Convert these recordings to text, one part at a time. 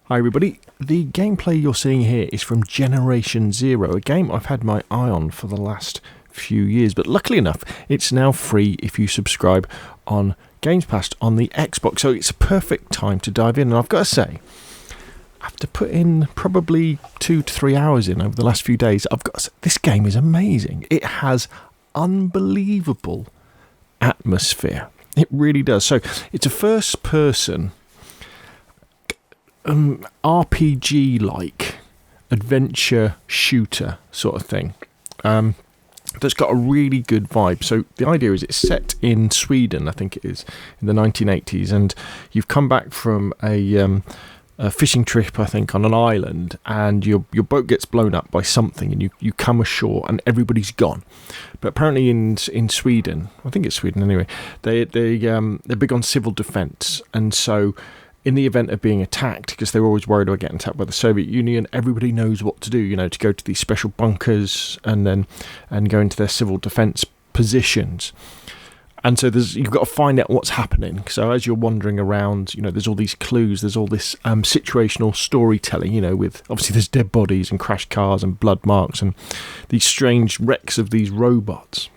Hi everybody, the gameplay you're seeing here is from Generation Zero, a game I've had my eye on for the last few years, but luckily enough it's now free if you subscribe on Games Pass on the Xbox, so it's a perfect time to dive in. And I've got to say, after putting probably 2 to 3 hours in over the last few days, I've got to say, this game is amazing. It has unbelievable atmosphere. It really does. So it's a first person RPG-like adventure shooter sort of thing that's got a really good vibe. So the idea is it's set in Sweden, I think it is, in the 1980s, and you've come back from a fishing trip, I think, on an island, and your boat gets blown up by something, and you come ashore and everybody's gone. But apparently in Sweden, I think it's Sweden anyway, they're big on civil defence, and so in the event of being attacked, because they were always worried about getting attacked by the Soviet Union, everybody knows what to do, to go to these special bunkers and go into their civil defence positions. And so you've got to find out what's happening. So as you're wandering around, there's all these clues, there's all this situational storytelling, with obviously there's dead bodies and crashed cars and blood marks and these strange wrecks of these robots.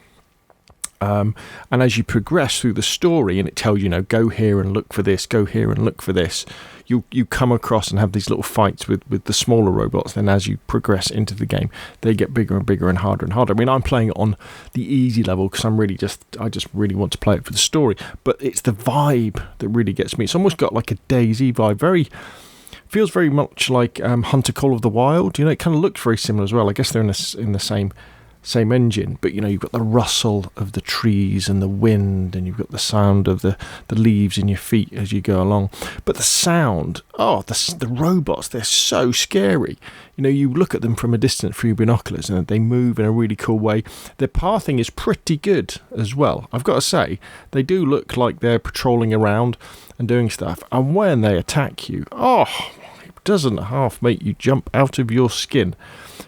And as you progress through the story and it tells you, go here and look for this, go here and look for this, you come across and have these little fights with the smaller robots. Then as you progress into the game, they get bigger and bigger and harder and harder. I mean, I'm playing it on the easy level because I just really want to play it for the story. But it's the vibe that really gets me. It's almost got like a DayZ vibe. Feels very much like Hunter Call of the Wild. It kind of looks very similar as well. I guess they're in the same engine, but you've got the rustle of the trees and the wind, and you've got the sound of the leaves in your feet as you go along. But the sound, the robots, they're so scary. You look at them from a distance through your binoculars and they move in a really cool way. Their pathing is pretty good as well. I've got to say, they do look like they're patrolling around and doing stuff, and when they attack you, it doesn't half make you jump out of your skin.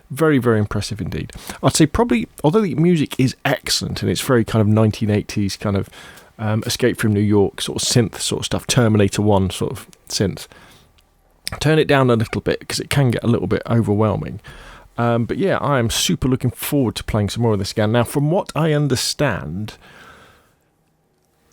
Very, very impressive indeed. I'd say probably, although the music is excellent and it's very kind of 1980s kind of Escape from New York sort of synth sort of stuff, Terminator 1 sort of synth, turn it down a little bit because it can get a little bit overwhelming. But yeah, I am super looking forward to playing some more of this again. Now, from what I understand,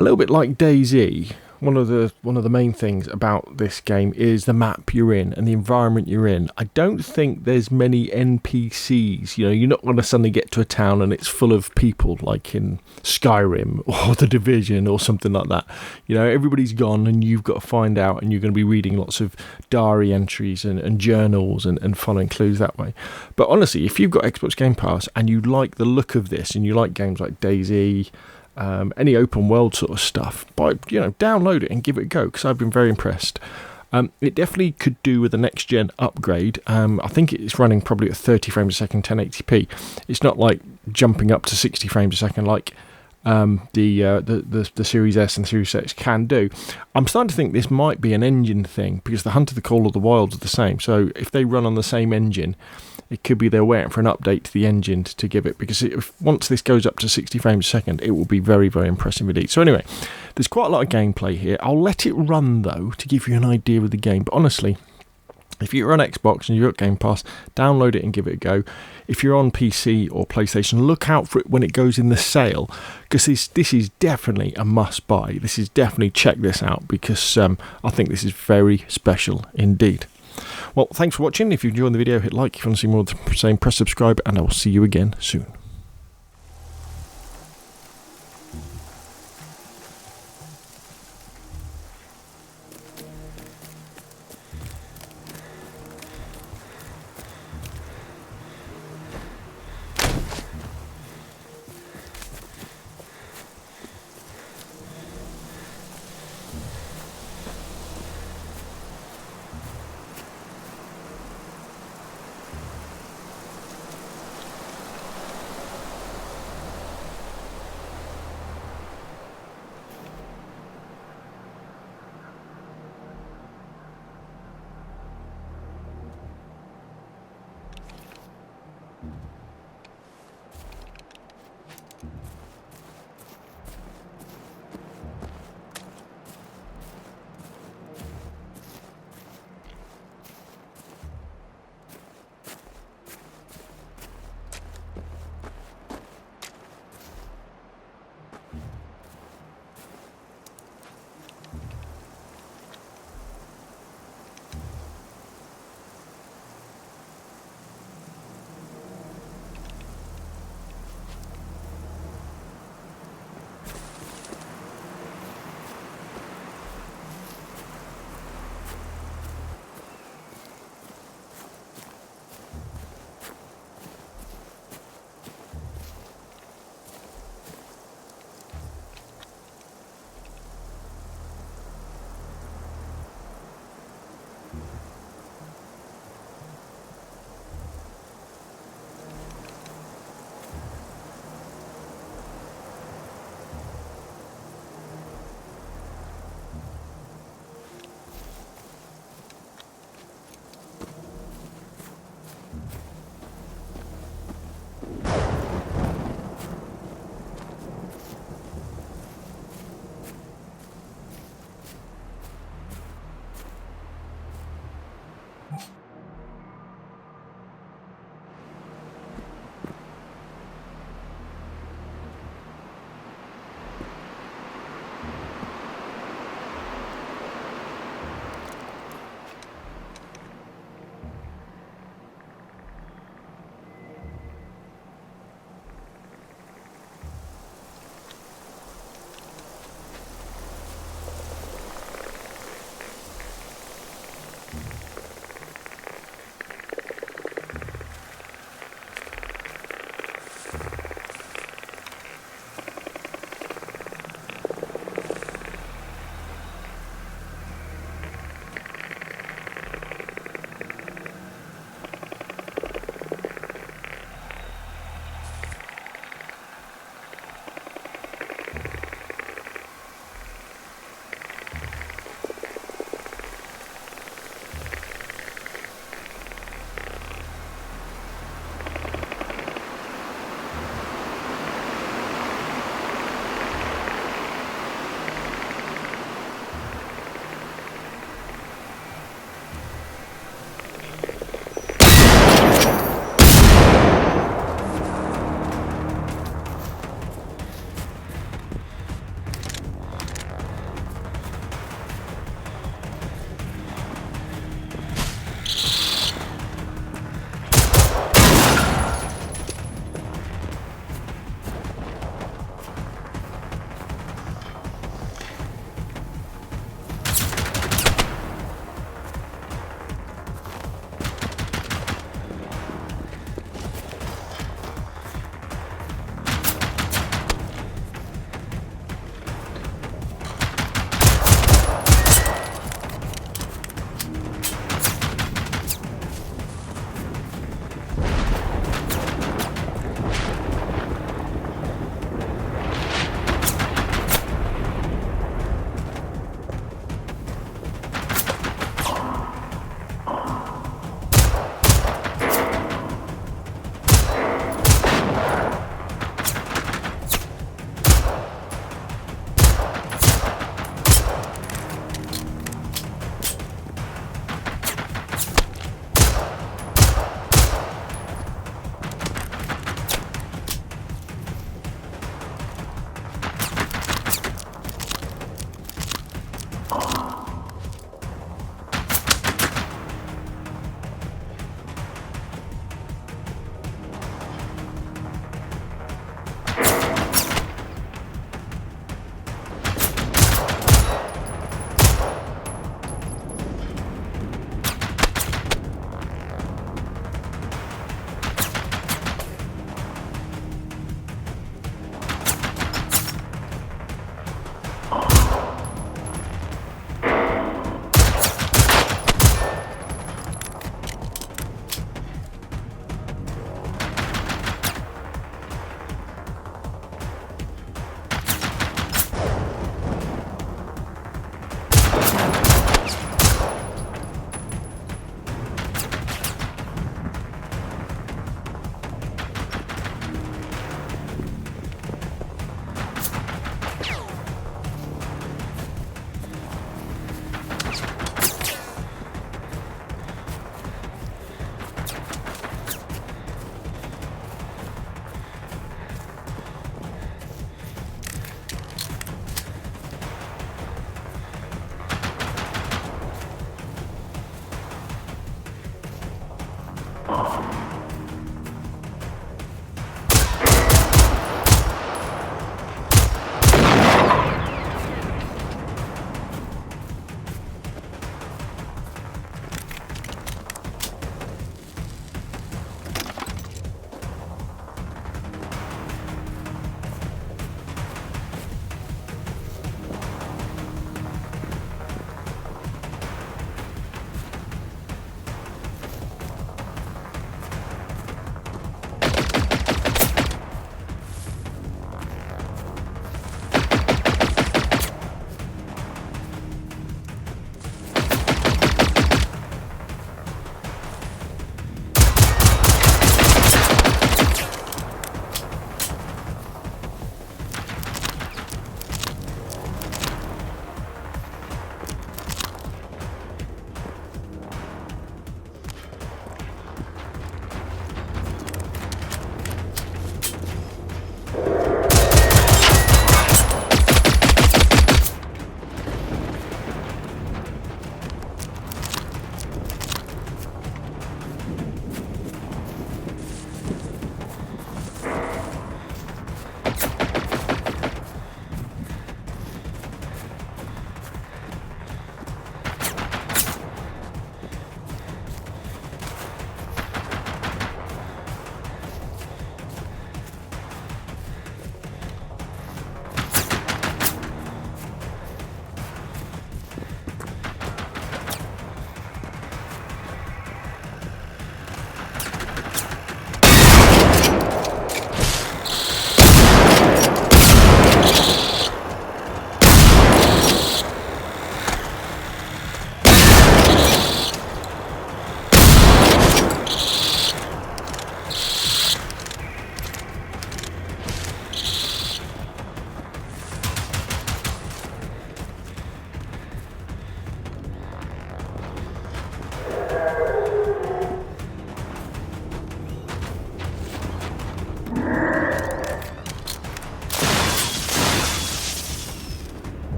a little bit like DayZ, one of the main things about this game is the map you're in and the environment you're in. I don't think there's many NPCs. You're not going to suddenly get to a town and it's full of people like in Skyrim or The Division or something like that. Everybody's gone and you've got to find out, and you're going to be reading lots of diary entries and journals and following clues that way. But honestly, if you've got Xbox Game Pass and you like the look of this and you like games like DayZ, any open world sort of stuff, download it and give it a go, because I've been very impressed. It definitely could do with the next gen upgrade. I think it's running probably at 30 frames a second, 1080p. It's not like jumping up to 60 frames a second like the Series S and the Series X can do. I'm starting to think this might be an engine thing, because the Hunter, the Call of the Wild are the same. So if they run on the same engine, it could be they're waiting for an update to the engine to give it, because once this goes up to 60 frames a second, it will be very, very impressive indeed. So anyway, there's quite a lot of gameplay here. I'll let it run, though, to give you an idea of the game. But honestly, if you're on Xbox and you've got Game Pass, download it and give it a go. If you're on PC or PlayStation, look out for it when it goes in the sale, because this is definitely a must-buy. This is definitely, check this out, because I think this is very special indeed. Well, thanks for watching. If you enjoyed the video, hit like. If you want to see more of the same, press subscribe, and I will see you again soon.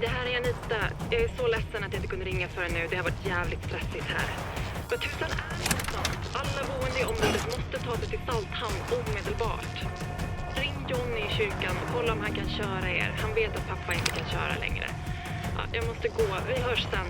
det här är Anita. Jag är så ledsen att jag inte kunde ringa förrän nu. Det har varit jävligt stressigt här. Vad tusan är det någonstans? Alla boende i området måste ta sig till Salthamn omedelbart. Ring Johnny i kyrkan och kolla om han kan köra er. Han vet att pappa inte kan köra längre. Ja, jag måste gå. Vi hörs sen.